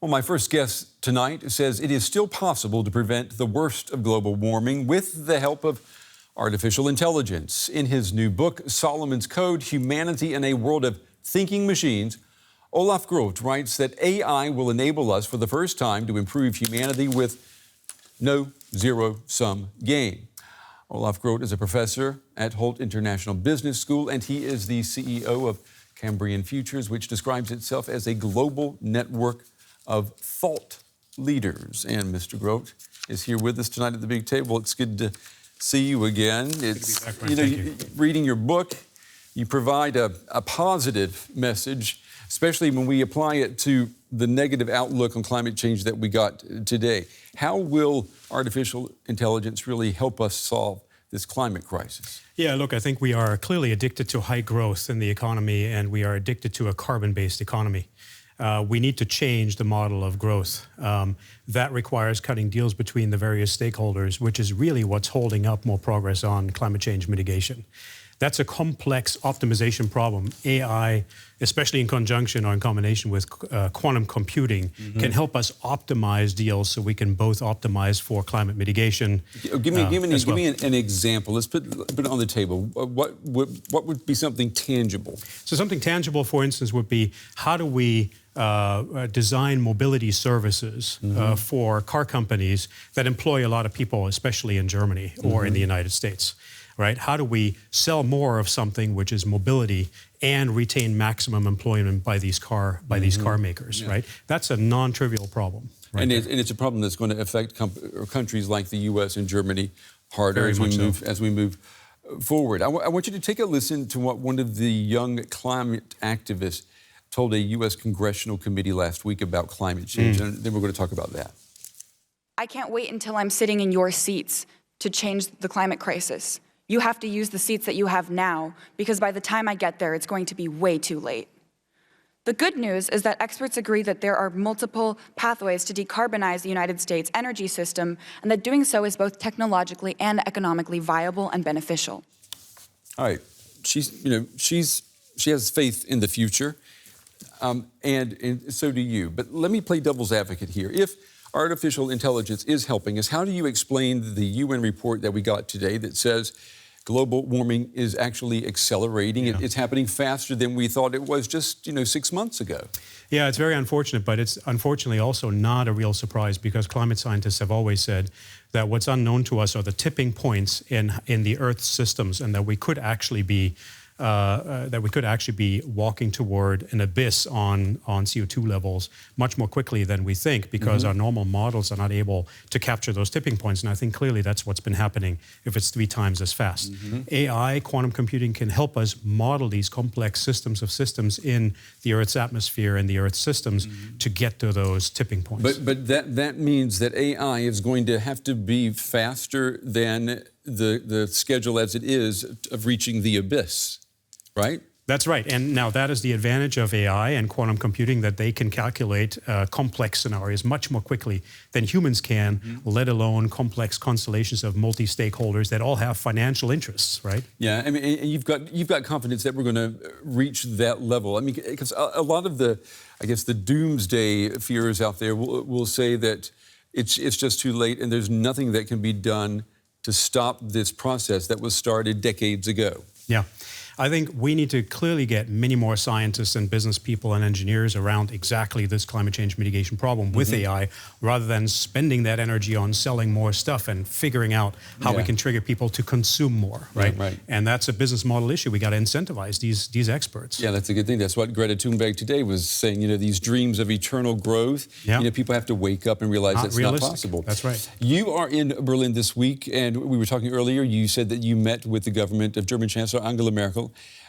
Well, my first guest tonight says it is still possible to prevent the worst of global warming with the help of artificial intelligence. In his new book, Solomon's Code, Humanity in a World of Thinking Machines, Olaf Groth writes that AI will enable us for the first time to improve humanity with no zero-sum game. Olaf Groth is a professor at Holt International Business School, and he is the CEO of Cambrian Futures, which describes itself as a global network of thought leaders. And Mr. Groth is here with us tonight at the big table. It's good to see you again. It's, reading your book, you provide a positive message, especially when we apply it to the negative outlook on climate change that we got today. How will artificial intelligence really help us solve this climate crisis? Yeah, look, I think we are clearly addicted to high growth in the economy, and we are addicted to a carbon-based economy. We need to change the model of growth. That requires cutting deals between the various stakeholders, which is really what's holding up more progress on climate change mitigation. That's a complex optimization problem. AI, especially in conjunction or in combination with quantum computing, can help us optimize deals so we can both optimize for climate mitigation. Give me an example. Let's put it on the table. What would be something tangible? So something tangible, for instance, would be how do we design mobility services for car companies that employ a lot of people, especially in Germany or in the United States, right? How do we sell more of something which is mobility and retain maximum employment by these car makers, right? That's a non-trivial problem. Right, and it's a problem that's going to affect countries like the U.S. and Germany harder as we move forward. I want you to take a listen to what one of the young climate activists told a U.S. congressional committee last week about climate change, and then we're going to talk about that. I can't wait until I'm sitting in your seats to change the climate crisis. You have to use the seats that you have now, because by the time I get there, it's going to be way too late. The good news is that experts agree that there are multiple pathways to decarbonize the United States energy system, and that doing so is both technologically and economically viable and beneficial. All right, she has faith in the future. And so do you. But let me play devil's advocate here. If artificial intelligence is helping us, how do you explain the UN report that we got today that says global warming is actually accelerating? Yeah. It's happening faster than we thought it was just 6 months ago. Yeah, it's very unfortunate, but it's unfortunately also not a real surprise, because climate scientists have always said that what's unknown to us are the tipping points in the Earth's systems, and that we could actually be walking toward an abyss on CO2 levels much more quickly than we think, because our normal models are not able to capture those tipping points. And I think clearly that's what's been happening if it's 3 times as fast. AI, quantum computing, can help us model these complex systems in the Earth's atmosphere and the Earth's systems to get to those tipping points. But that means that AI is going to have to be faster than the schedule as it is of reaching the abyss. Right? That's right. And now that is the advantage of AI and quantum computing, that they can calculate complex scenarios much more quickly than humans can, let alone complex constellations of multi-stakeholders that all have financial interests, right? Yeah, I mean, and you've got confidence that we're going to reach that level. I mean, because a lot of the doomsday fears out there will say that it's just too late and there's nothing that can be done to stop this process that was started decades ago. Yeah. I think we need to clearly get many more scientists and business people and engineers around exactly this climate change mitigation problem with AI, rather than spending that energy on selling more stuff and figuring out how we can trigger people to consume more, right? Right. And that's a business model issue. We got to incentivize these experts. Yeah, that's a good thing. That's what Greta Thunberg today was saying. these dreams of eternal growth. People have to wake up and realize that's not possible. That's right. You are in Berlin this week, and we were talking earlier. You said that you met with the government of German Chancellor Angela Merkel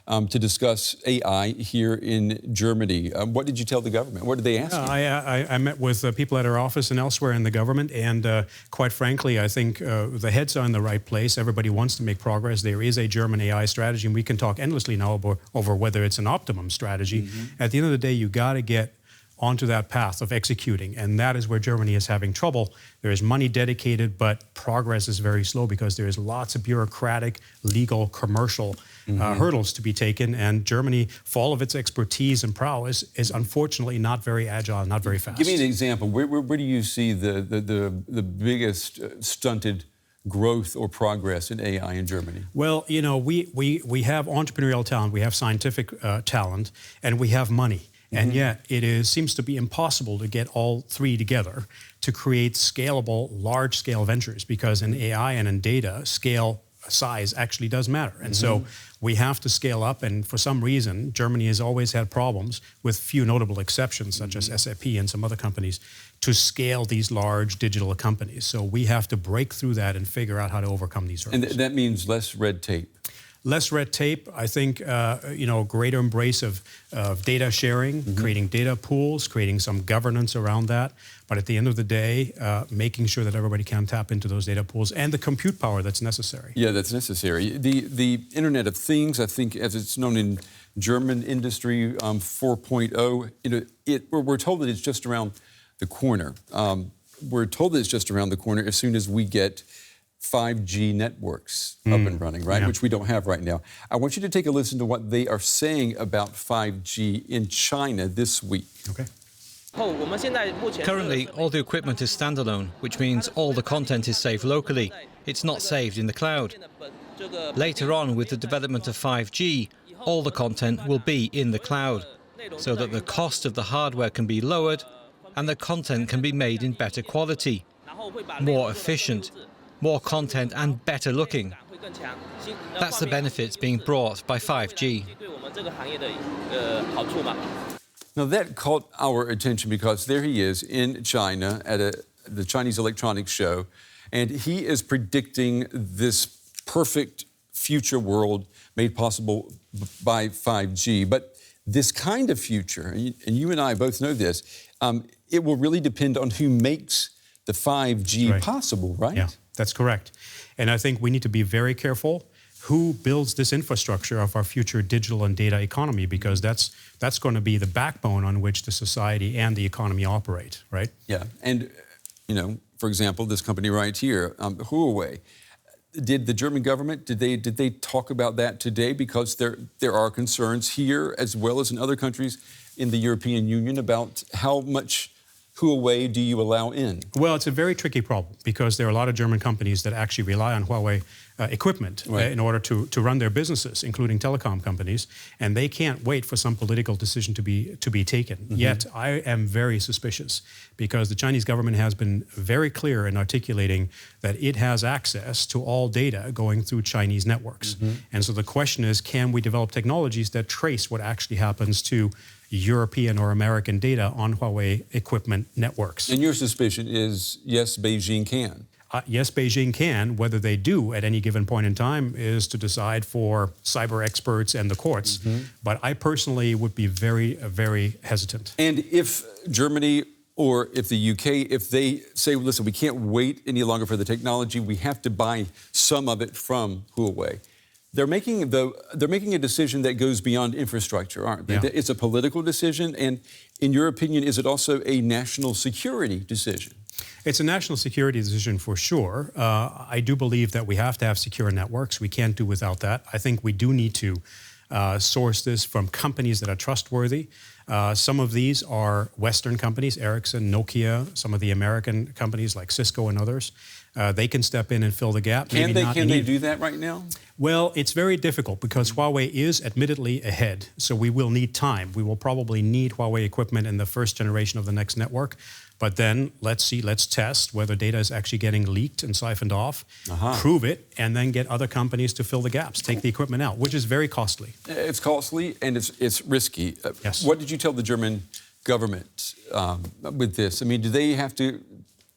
to discuss AI here in Germany. What did you tell the government? What did they ask you? I met with people at our office and elsewhere in the government, and quite frankly, I think the heads are in the right place. Everybody wants to make progress. There is a German AI strategy, and we can talk endlessly now over whether it's an optimum strategy. At the end of the day, you got to get onto that path of executing. And that is where Germany is having trouble. There is money dedicated, but progress is very slow because there is lots of bureaucratic, legal, commercial hurdles to be taken. And Germany, for all of its expertise and prowess, is unfortunately not very agile, not very fast. Give me an example. Where do you see the biggest stunted growth or progress in AI in Germany? Well, you know, we have entrepreneurial talent, we have scientific talent, and we have money. And yet seems to be impossible to get all three together to create scalable, large-scale ventures, because in AI and in data, size actually does matter. And so we have to scale up, and for some reason, Germany has always had problems, with few notable exceptions, such as SAP and some other companies, to scale these large digital companies. So we have to break through that and figure out how to overcome these hurdles. And that means less red tape. Less red tape, I think, greater embrace of data sharing, creating data pools, creating some governance around that. But at the end of the day, making sure that everybody can tap into those data pools and the compute power that's necessary. Yeah, that's necessary. The Internet of Things, I think, as it's known in German industry, 4.0, we're told that it's just around the corner. We're told that it's just around the corner as soon as we get 5G networks up and running, right? Yeah. Which we don't have right now. I want you to take a listen to what they are saying about 5G in China this week. Okay. Currently, all the equipment is standalone, which means all the content is saved locally. It's not saved in the cloud. Later on, with the development of 5G, all the content will be in the cloud, so that the cost of the hardware can be lowered and the content can be made in better quality, more efficient, more content and better looking. That's the benefits being brought by 5G. Now that caught our attention because there he is in China at the Chinese electronics show, and he is predicting this perfect future world made possible by 5G. But this kind of future, and you and I both know this, it will really depend on who makes the 5G possible, right? Yeah, that's correct. And I think we need to be very careful who builds this infrastructure of our future digital and data economy, because that's going to be the backbone on which the society and the economy operate, right? Yeah, and for example, this company right here, Huawei. Did the German government, did they talk about that today? Because there are concerns here as well as in other countries in the European Union about how much Huawei do you allow in? Well, it's a very tricky problem because there are a lot of German companies that actually rely on Huawei equipment in order to run their businesses, including telecom companies, and they can't wait for some political decision to be taken. Yet I am very suspicious because the Chinese government has been very clear in articulating that it has access to all data going through Chinese networks. And so the question is, can we develop technologies that trace what actually happens to European or American data on Huawei equipment networks? And your suspicion is, yes, Beijing can. Yes, Beijing can. Whether they do at any given point in time is to decide for cyber experts and the courts. But I personally would be very, very hesitant. And if Germany or if the UK, if they say, listen, we can't wait any longer for the technology, we have to buy some of it from Huawei. They're making a decision that goes beyond infrastructure, aren't they? Yeah. It's a political decision, and in your opinion, is it also a national security decision? It's a national security decision for sure. I do believe that we have to have secure networks. We can't do without that. I think we do need to source this from companies that are trustworthy. Some of these are Western companies, Ericsson, Nokia, some of the American companies like Cisco and others. They can step in and fill the gap. Can they do that right now? Well, it's very difficult because Huawei is admittedly ahead, so we will need time. We will probably need Huawei equipment in the first generation of the next network. But then let's test whether data is actually getting leaked and siphoned off, prove it, and then get other companies to fill the gaps, take the equipment out, which is very costly. It's costly and it's risky. Yes. What did you tell the German government with this? I mean, do they have to,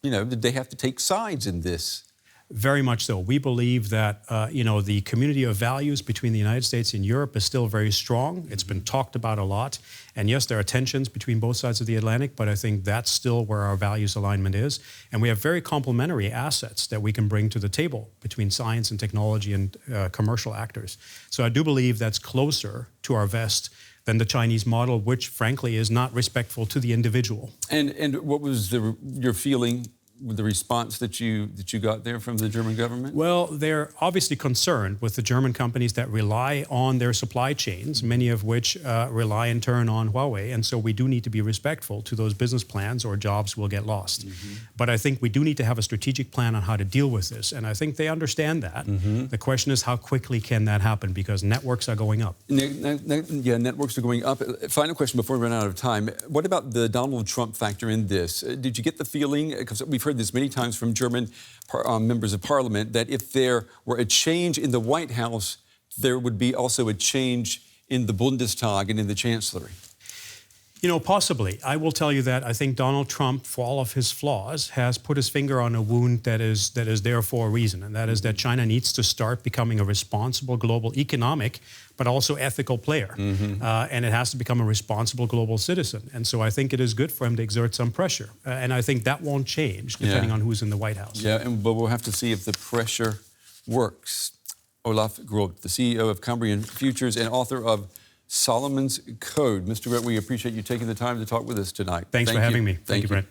did they have to take sides in this? Very much so. We believe that, the community of values between the United States and Europe is still very strong. It's been talked about a lot. And yes, there are tensions between both sides of the Atlantic, but I think that's still where our values alignment is. And we have very complementary assets that we can bring to the table between science and technology and commercial actors. So I do believe that's closer to our vest than the Chinese model, which frankly is not respectful to the individual. And what was your feeling with the response that you got there from the German government? Well, they're obviously concerned with the German companies that rely on their supply chains, many of which rely in turn on Huawei. And so we do need to be respectful to those business plans or jobs will get lost. But I think we do need to have a strategic plan on how to deal with this. And I think they understand that. The question is, how quickly can that happen? Because networks are going up. Yeah, networks are going up. Final question before we run out of time. What about the Donald Trump factor in this? Did you get the feeling, because we've heard this many times from German members of parliament, that if there were a change in the White House, there would be also a change in the Bundestag and in the Chancellery? You know, possibly. I will tell you that I think Donald Trump, for all of his flaws, has put his finger on a wound that is there for a reason, and that is that China needs to start becoming a responsible global economic, but also ethical player. And it has to become a responsible global citizen. And so I think it is good for him to exert some pressure. And I think that won't change depending on who's in the White House. Yeah, but we'll have to see if the pressure works. Olaf Groth, the CEO of Cambrian Futures and author of Solomon's Code. Mr. Groth, we appreciate you taking the time to talk with us tonight. Thanks for having me. Thank you, Brent.